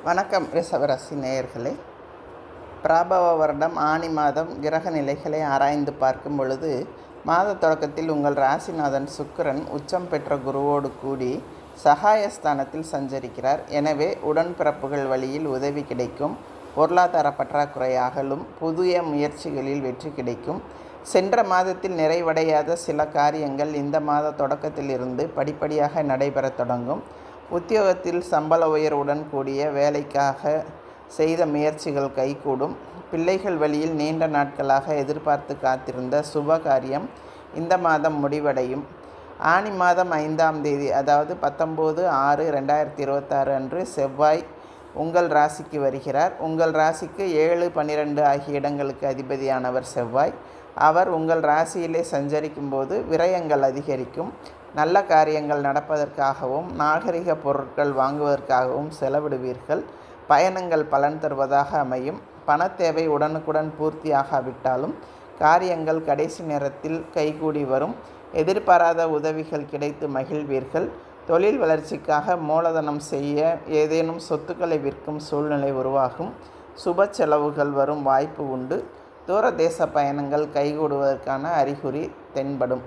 வணக்கம் ரிஷபராசி நேயர்களே. பிராபவ வருடம் ஆனி மாதம் கிரக நிலைகளை ஆராய்ந்து பார்க்கும் பொழுது, மாத தொடக்கத்தில் உங்கள் ராசிநாதன் சுக்கிரன் உச்சம் பெற்ற குருவோடு கூடி சகாயஸ்தானத்தில் சஞ்சரிக்கிறார். எனவே உடன்பிறப்புகள் வழியில் உதவி கிடைக்கும், பொருளாதார பற்றாக்குறை அகலும், புதிய முயற்சிகளில் வெற்றி கிடைக்கும். சென்ற மாதத்தில் நிறைவடையாத சில காரியங்கள் இந்த மாத தொடக்கத்திலிருந்து படிப்படியாக நடைபெற தொடங்கும். உத்தியோகத்தில் சம்பள உயர்வுடன் கூடிய வேலைக்காக செய்த முயற்சிகள் கைகூடும். பிள்ளைகள் வழியில் நீண்ட நாட்களாக எதிர்பார்த்து காத்திருந்த சுப காரியம் இந்த மாதம் முடிவடையும். ஆனி மாதம் 5ஆம் தேதி, அதாவது 19/6/2026 அன்று செவ்வாய் உங்கள் ராசிக்கு வருகிறார். உங்கள் ராசிக்கு 7, 12 ஆகிய இடங்களுக்கு அதிபதியானவர் செவ்வாய். அவர் உங்கள் ராசியிலே சஞ்சரிக்கும் போது விரயங்கள் அதிகரிக்கும். நல்ல காரியங்கள் நடப்பதற்காகவும் நாகரிக பொருட்கள் வாங்குவதற்காகவும் செலவிடுவீர்கள். பயணங்கள் பலன் தருவதாக அமையும். பணத்தேவை உடனுக்குடன் பூர்த்தியாகாவிட்டாலும் காரியங்கள் கடைசி நேரத்தில் கைகூடி வரும். எதிர்பாராத உதவிகள் கிடைத்து மகிழ்வீர்கள். தொழில் வளர்ச்சிக்காக மூலதனம் செய்ய ஏதேனும் சொத்துக்களை விற்கும் சூழ்நிலை உருவாகும். சுப செலவுகள் வரும் வாய்ப்பு உண்டு. தூரதேச பயணங்கள் கைகூடுவதற்கான அறிகுறி தென்படும்.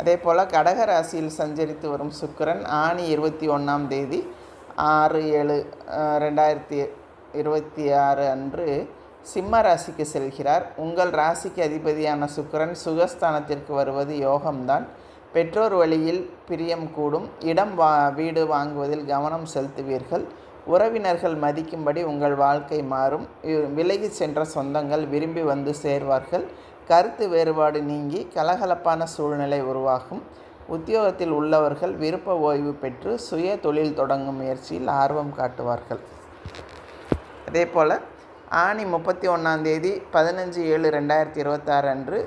அதே போல் கடக ராசியில் சஞ்சரித்து வரும் சுக்கிரன் ஆனி 21ஆம் தேதி 6/7/2026 அன்று சிம்ம ராசிக்கு செல்கிறார். உங்கள் ராசிக்கு அதிபதியான சுக்கிரன் சுகஸ்தானத்திற்கு வருவது யோகம்தான். பெற்றோர் வழியில் பிரியம் கூடும். வீடு வாங்குவதில் கவனம் செலுத்துவீர்கள். உறவினர்கள் மதிக்கும்படி உங்கள் வாழ்க்கை மாறும். விலகி சென்ற சொந்தங்கள் விரும்பி வந்து சேர்வார்கள். கருத்து வேறுபாடு நீங்கி கலகலப்பான சூழ்நிலை உருவாகும். உத்தியோகத்தில் உள்ளவர்கள் விருப்ப ஓய்வு பெற்று சுய தொழில் தொடங்கும் முயற்சியில் ஆர்வம் காட்டுவார்கள். அதே போல் ஆனி 31ஆம் தேதி 15/7/2026 அன்று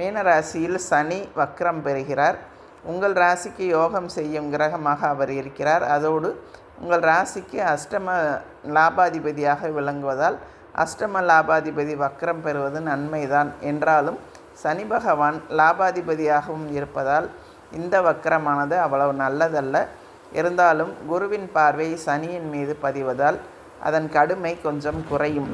மீனராசியில் சனி வக்ரம் பெறுகிறார். உங்கள் ராசிக்கு யோகம் செய்யும் கிரகமாக அவர் இருக்கிறார். அதோடு உங்கள் ராசிக்கு அஷ்டம லாபாதிபதியாக விளங்குவதால் அஷ்டம லாபாதிபதி வக்ரம் பெறுவது நன்மைதான். என்றாலும் சனி பகவான் லாபாதிபதியாகவும் இருப்பதால் இந்த வக்ரமானது அவ்வளவு நல்லதல்ல. இருந்தாலும் குருவின் பார்வை சனியின் மீது பதிவதால் அதன் கடுமை கொஞ்சம் குறையும்.